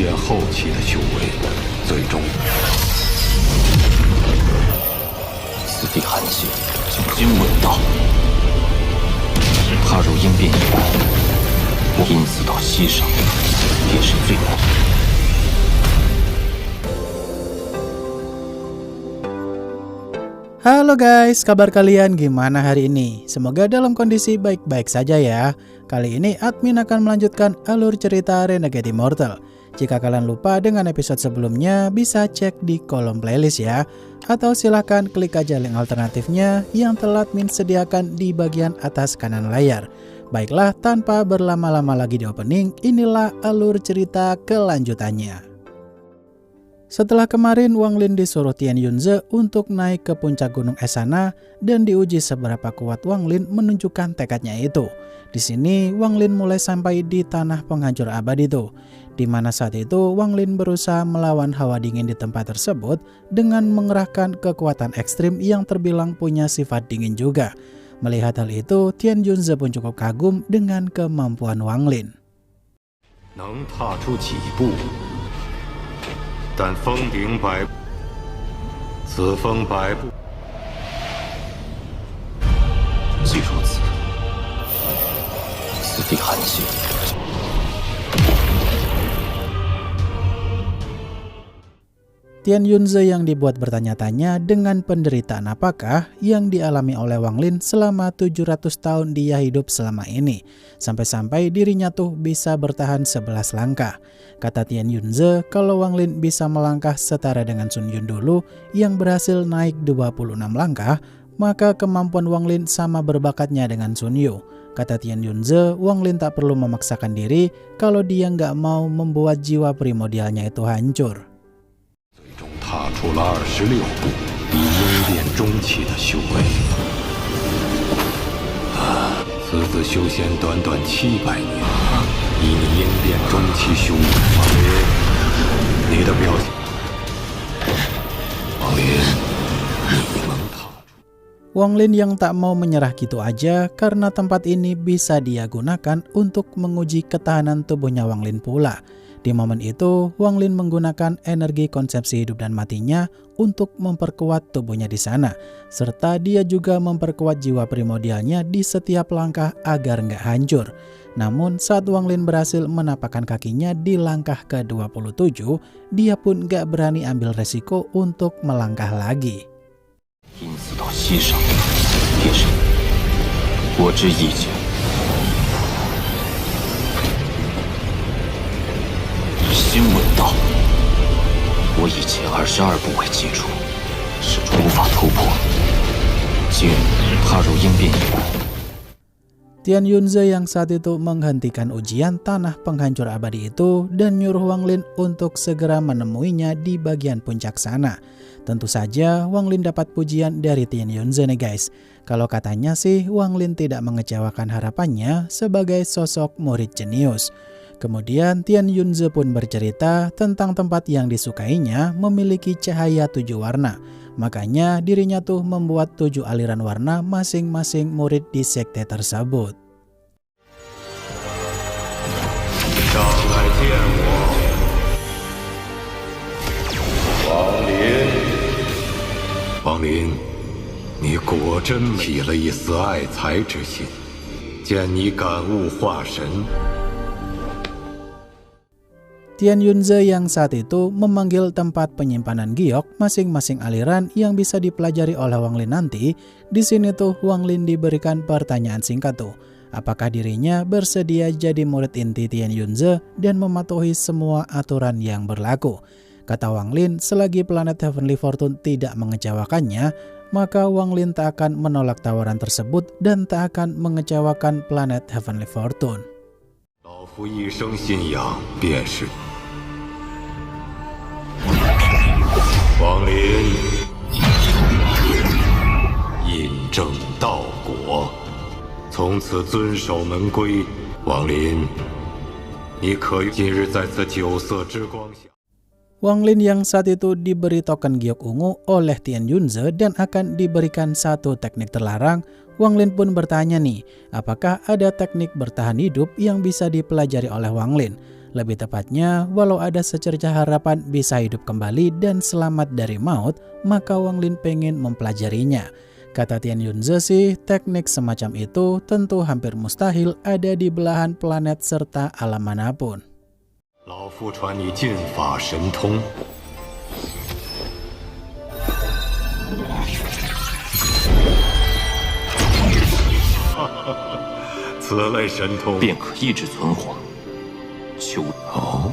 变后期的修为，最终此地寒气，久经闻道。踏入应变以来，我因此到西上，便是最难。Halo guys, kabar kalian gimana hari ini? Semoga dalam kondisi baik-baik saja ya. Kali ini admin akan melanjutkan alur cerita Renegade Immortal. Jika kalian lupa dengan episode sebelumnya, bisa cek di kolom playlist ya. Atau silahkan klik aja link alternatifnya yang telah admin sediakan di bagian atas kanan layar. Baiklah, tanpa berlama-lama lagi di opening, inilah alur cerita kelanjutannya. Setelah kemarin Wang Lin disuruh Tian Yunze untuk naik ke puncak gunung es sana dan diuji seberapa kuat Wang Lin menunjukkan tekadnya itu. Di sini Wang Lin mulai sampai di tanah penghancur abadi itu, di mana saat itu Wang Lin berusaha melawan hawa dingin di tempat tersebut dengan mengerahkan kekuatan ekstrim yang terbilang punya sifat dingin juga. Melihat hal itu, Tian Yunze pun cukup kagum dengan kemampuan Wang Lin. 能踏出几步，但峰顶百步，此峰百步。既如此，此地寒气。Tian Yunze yang dibuat bertanya-tanya dengan penderitaan apakah yang dialami oleh Wang Lin selama 700 tahun dia hidup selama ini. Sampai-sampai dirinya tuh bisa bertahan 11 langkah. Kata Tian Yunze kalau Wang Lin bisa melangkah setara dengan Sun Yun dulu yang berhasil naik 26 langkah, maka kemampuan Wang Lin sama berbakatnya dengan Sun Yu. Kata Tian Yunze, Wang Lin tak perlu memaksakan diri kalau dia nggak mau membuat jiwa primordialnya itu hancur. 踏出了26步，以应变中期的修为。此次修仙短短700年，以你应变中期修为，王林，你的表现，王林，你能踏。 Wang Lin yang tak mau menyerah gitu aja karena tempat ini bisa dia gunakan untuk menguji ketahanan tubuhnya Wang Lin pula. Di momen itu, Wang Lin menggunakan energi konsepsi hidup dan matinya untuk memperkuat tubuhnya di sana. Serta dia juga memperkuat jiwa primordialnya di setiap langkah agar nggak hancur. Namun saat Wang Lin berhasil menapakkan kakinya di langkah ke-27, dia pun nggak berani ambil resiko untuk melangkah lagi. 因此到西上，便是我之意见。 新闻道，我以前22步为基础，始终无法突破。今日踏入应变以来， Tian Yunze yang saat itu menghentikan ujian tanah penghancur abadi itu dan nyuruh Wang Lin untuk segera menemuinya di bagian puncak sana. Tentu saja Wang Lin dapat pujian dari Tian Yunze nih guys. Kalau katanya sih Wang Lin tidak mengecewakan harapannya sebagai sosok murid jenius. Kemudian Tian Yunze pun bercerita tentang tempat yang disukainya memiliki cahaya 7 warna. Makanya dirinya tuh membuat 7 aliran warna masing-masing murid di sekte tersebut. Wang Lin，你果真起了一丝爱才之心，见你感悟化神。 Tian Yunze yang saat itu memanggil tempat penyimpanan giok masing-masing aliran yang bisa dipelajari oleh Wang Lin nanti. Di sini tuh Wang Lin diberikan pertanyaan singkat tuh. Apakah dirinya bersedia jadi murid inti Tian Yunze dan mematuhi semua aturan yang berlaku? Kata Wang Lin, selagi planet Heavenly Fortune tidak mengecewakannya, maka Wang Lin tak akan menolak tawaran tersebut dan tak akan mengecewakan planet Heavenly Fortune. 老夫一生信仰便是。 王林，印证道果，从此遵守门规。王林，你可今日在此九色之光下。 Wang Lin yang saat itu diberi token giok ungu oleh Tian Yunze dan akan diberikan satu teknik terlarang. Wang Lin pun bertanya nih, apakah ada teknik bertahan hidup yang bisa dipelajari oleh Wang Lin? Lebih tepatnya, walau ada secercah harapan bisa hidup kembali dan selamat dari maut, maka Wang Lin pengen mempelajarinya. Kata Tian Yunze sih, teknik semacam itu tentu hampir mustahil ada di belahan planet serta alam manapun. 老夫传你剑法神通，此类神通便可抑制存活。求哦，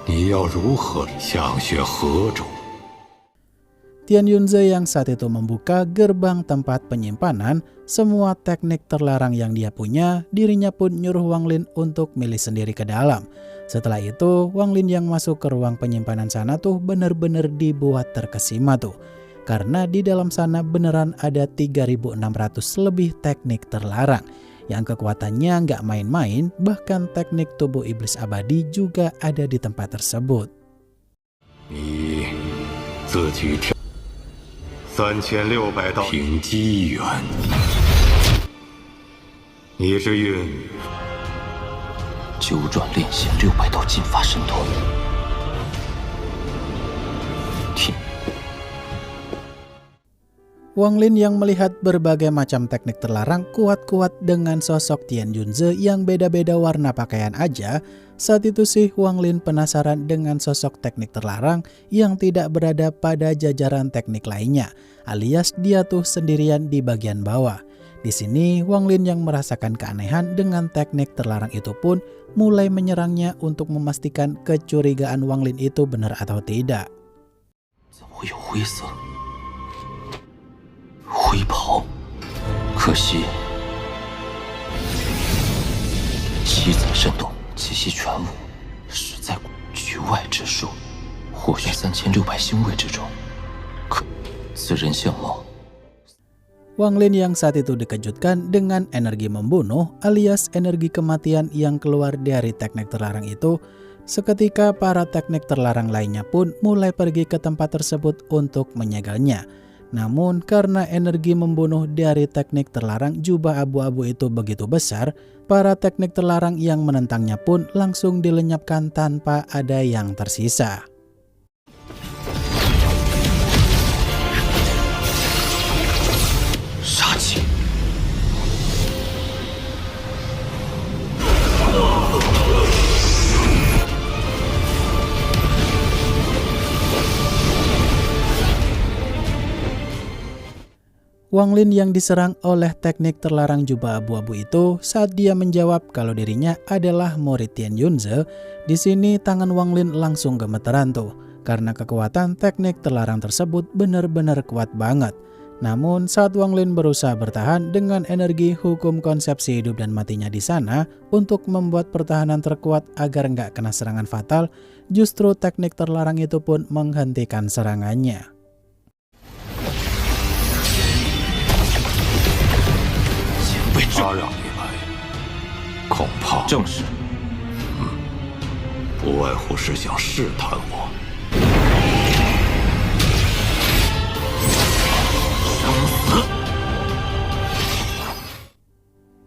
你要如何想学何种？ Tian Yunze yang saat itu membuka gerbang tempat penyimpanan semua teknik terlarang yang dia punya, dirinya pun nyuruh Wang Lin untuk milih sendiri ke dalam. Setelah itu, Wang Lin yang masuk ke ruang penyimpanan sana tuh bener-bener dibuat terkesima tuh. Karena di dalam sana beneran ada 3.600 lebih teknik terlarang. Yang kekuatannya nggak main-main, bahkan teknik tubuh iblis abadi juga ada di tempat tersebut. 你自己跳3600道凭机缘，你是运九转炼血600道金法神通。天， Wang Lin yang melihat berbagai macam teknik terlarang kuat-kuat dengan sosok Tian Yunze yang beda-beda warna pakaian aja. Saat itu sih Wang Lin penasaran dengan sosok teknik terlarang yang tidak berada pada jajaran teknik lainnya, alias dia tuh sendirian di bagian bawah. Di sini Wang Lin yang merasakan keanehan dengan teknik terlarang itu pun mulai menyerangnya untuk memastikan kecurigaan Wang Lin itu benar atau tidak. 怎么会有灰色？灰袍，可惜七彩震动，气息全无，实在局外之术，或许3600星位之中。可此人相貌。 Wang Lin yang saat itu dikejutkan dengan energi membunuh alias energi kematian yang keluar dari teknik terlarang itu. Seketika para teknik terlarang lainnya pun mulai pergi ke tempat tersebut untuk menyegalnya. Namun karena energi membunuh dari teknik terlarang jubah abu-abu itu begitu besar, para teknik terlarang yang menentangnya pun langsung dilenyapkan tanpa ada yang tersisa. 杀气， Wang Lin yang diserang oleh teknik terlarang jubah abu-abu itu saat dia menjawab kalau dirinya adalah murid Tian Yunze. Di sini tangan Wang Lin langsung gemeteran tuh karena kekuatan teknik terlarang tersebut benar-benar kuat banget. Namun saat Wang Lin berusaha bertahan dengan energi hukum konsepsi hidup dan matinya di sana untuk membuat pertahanan terkuat agar nggak kena serangan fatal, justru teknik terlarang itu pun menghentikan serangannya. 他让你来，恐怕正是。不外乎是想试探我。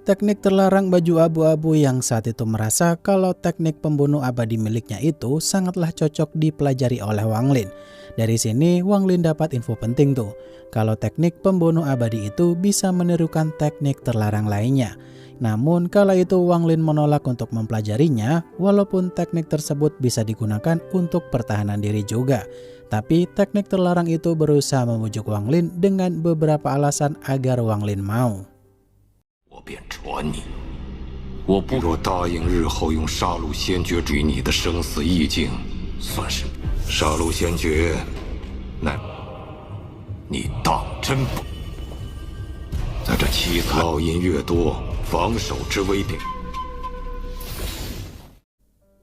Teknik terlarang baju abu-abu yang saat itu merasa kalau teknik pembunuh abadi miliknya itu sangatlah cocok dipelajari oleh Wang Lin. Dari sini Wang Lin dapat info penting tuh, kalau teknik pembunuh abadi itu bisa menirukan teknik terlarang lainnya. Namun kala itu Wang Lin menolak untuk mempelajarinya, walaupun teknik tersebut bisa digunakan untuk pertahanan diri juga. Tapi teknik terlarang itu berusaha membujuk Wang Lin dengan beberapa alasan agar Wang Lin mau. 我便传你，我不若答应日后用杀戮先决与你的生死意境，算是杀戮先决，乃你当真不？在这七彩烙印越多，防守之危便。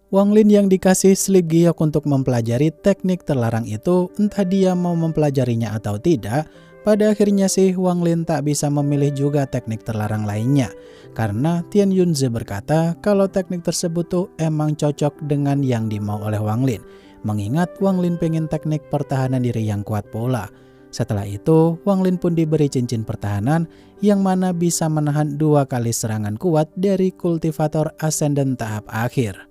Wang Lin yang dikasih slip giok untuk mempelajari teknik terlarang itu, entah dia mau mempelajarinya atau tidak, pada akhirnya sih Wang Lin tak bisa memilih juga teknik terlarang lainnya. Karena Tian Yunze berkata kalau teknik tersebut tuh emang cocok dengan yang dimau oleh Wang Lin. Mengingat Wang Lin pengen teknik pertahanan diri yang kuat pula. Setelah itu, Wang Lin pun diberi cincin pertahanan yang mana bisa menahan 2 kali serangan kuat dari kultivator ascendant tahap akhir.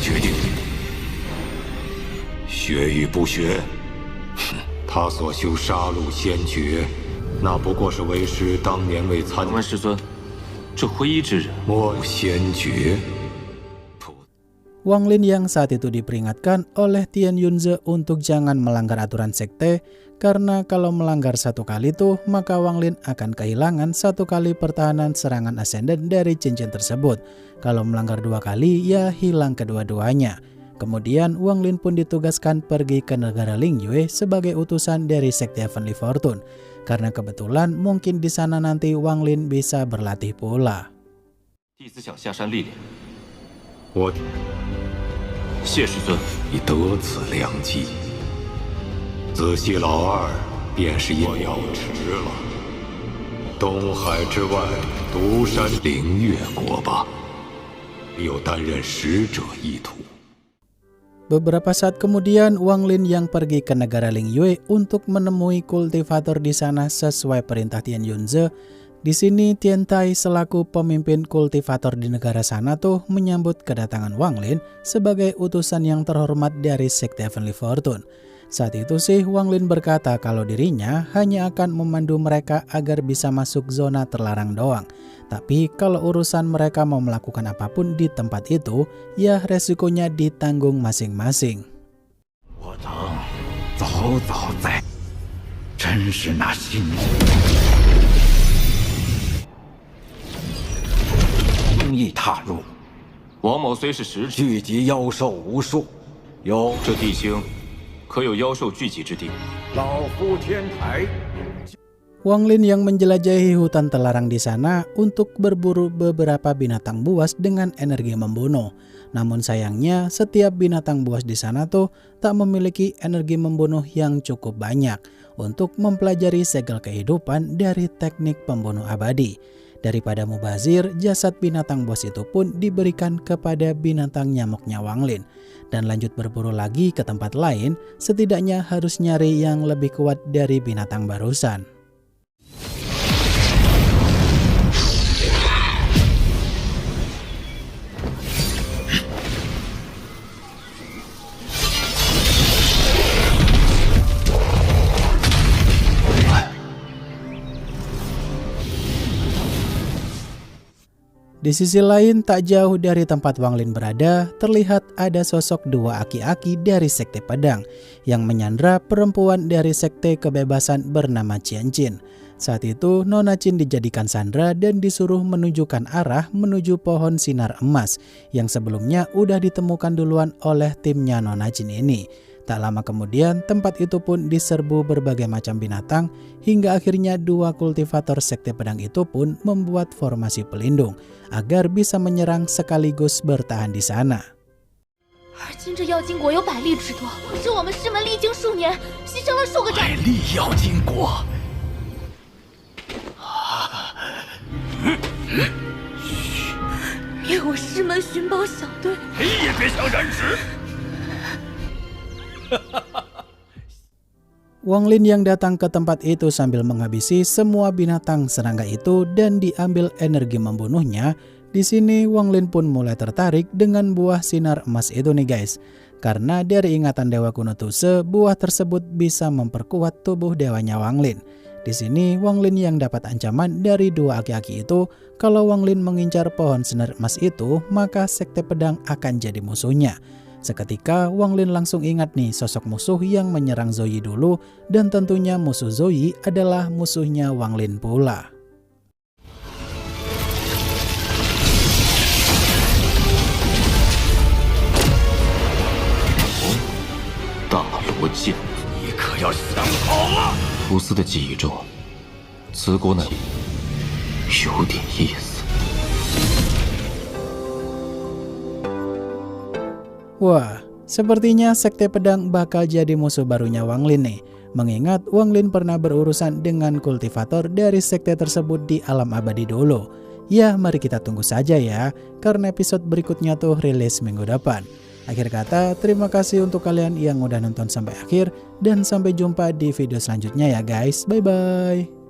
决定。学与不学，哼，他所修杀戮先决，那不过是为师当年为参问师尊，这灰衣之人莫先决。 Wang Lin yang saat itu diperingatkan oleh Tian Yunze untuk jangan melanggar aturan sekte, karena kalau melanggar satu kali tuh maka Wang Lin akan kehilangan satu kali pertahanan serangan ascendant dari cincin tersebut. Kalau melanggar dua kali ya hilang kedua-duanya. Kemudian Wang Lin pun ditugaskan pergi ke negara Lingyue sebagai utusan dari sekte Heavenly Fortune, karena kebetulan mungkin di sana nanti Wang Lin bisa berlatih pula. 弟子想下山历练。 我谢师尊，已得此良机。仔细老二便是我要迟了。东海之外，独山灵月国吧，有担任使者意图。 Beberapa saat kemudian, Wang Lin yang pergi ke negara Lingyue untuk menemui kultivator di sana sesuai perintah Tian Yunze. Di sini Tian Tai selaku pemimpin kultivator di negara sana tuh menyambut kedatangan Wang Lin sebagai utusan yang terhormat dari sekte Heavenly Fortune. Saat itu sih Wang Lin berkata kalau dirinya hanya akan memandu mereka agar bisa masuk zona terlarang doang. Tapi kalau urusan mereka mau melakukan apapun di tempat itu, ya resikonya ditanggung masing-masing. 易踏入，王某虽是实质，聚集妖兽无数，有这地形可有妖兽聚集之地？老夫天台。 Wang Lin yang menjelajahi hutan terlarang di sana untuk berburu beberapa binatang buas dengan energi membunuh. Namun sayangnya setiap binatang buas di sana tuh tak memiliki energi membunuh yang cukup banyak untuk mempelajari segel kehidupan dari teknik pembunuh abadi. Daripada mubazir, jasad binatang buas itu pun diberikan kepada binatang nyamuknya Wang Lin. Dan lanjut berburu lagi ke tempat lain, setidaknya harus nyari yang lebih kuat dari binatang barusan. Di sisi lain, tak jauh dari tempat Wang Lin berada, terlihat ada sosok dua aki-aki dari sekte pedang yang menyandra perempuan dari sekte kebebasan bernama Qian Jin. Saat itu, Nona Qin dijadikan sandra dan disuruh menunjukkan arah menuju pohon sinar emas yang sebelumnya udah ditemukan duluan oleh timnya Nona Qin ini. Tak lama kemudian, tempat itu pun diserbu berbagai macam binatang hingga akhirnya dua kultivator sekte pedang itu pun membuat formasi pelindung agar bisa menyerang sekaligus bertahan di sana. 而今这妖精国有百例之多，是我们师门历经数年，牺牲了数个长。百例妖精国，灭我师门寻宝小队，你也别想染指。 Wang Lin yang datang ke tempat itu sambil menghabisi semua binatang serangga itu dan diambil energi membunuhnya. Di sini Wang Lin pun mulai tertarik dengan buah sinar emas itu nih guys. Karena dari ingatan Dewa Kuno Tuse, buah tersebut bisa memperkuat tubuh dewanya Wang Lin. Di sini Wang Lin yang dapat ancaman dari dua aki-aki itu, kalau Wang Lin mengincar pohon sinar emas itu, maka sekte pedang akan jadi musuhnya. Seketika Wang Lin langsung ingat nih sosok musuh yang menyerang Zoe dulu, dan tentunya musuh Zoe adalah musuhnya Wang Lin pula.图斯的记忆中，此国乃有点意思。 Wah, sepertinya sekte pedang bakal jadi musuh barunya Wang Lin nih. Mengingat Wang Lin pernah berurusan dengan kultivator dari sekte tersebut di alam abadi dulu. Ya, mari kita tunggu saja ya, karena episode berikutnya tuh rilis minggu depan. Akhir kata, terima kasih untuk kalian yang udah nonton sampai akhir, dan sampai jumpa di video selanjutnya ya guys. Bye-bye.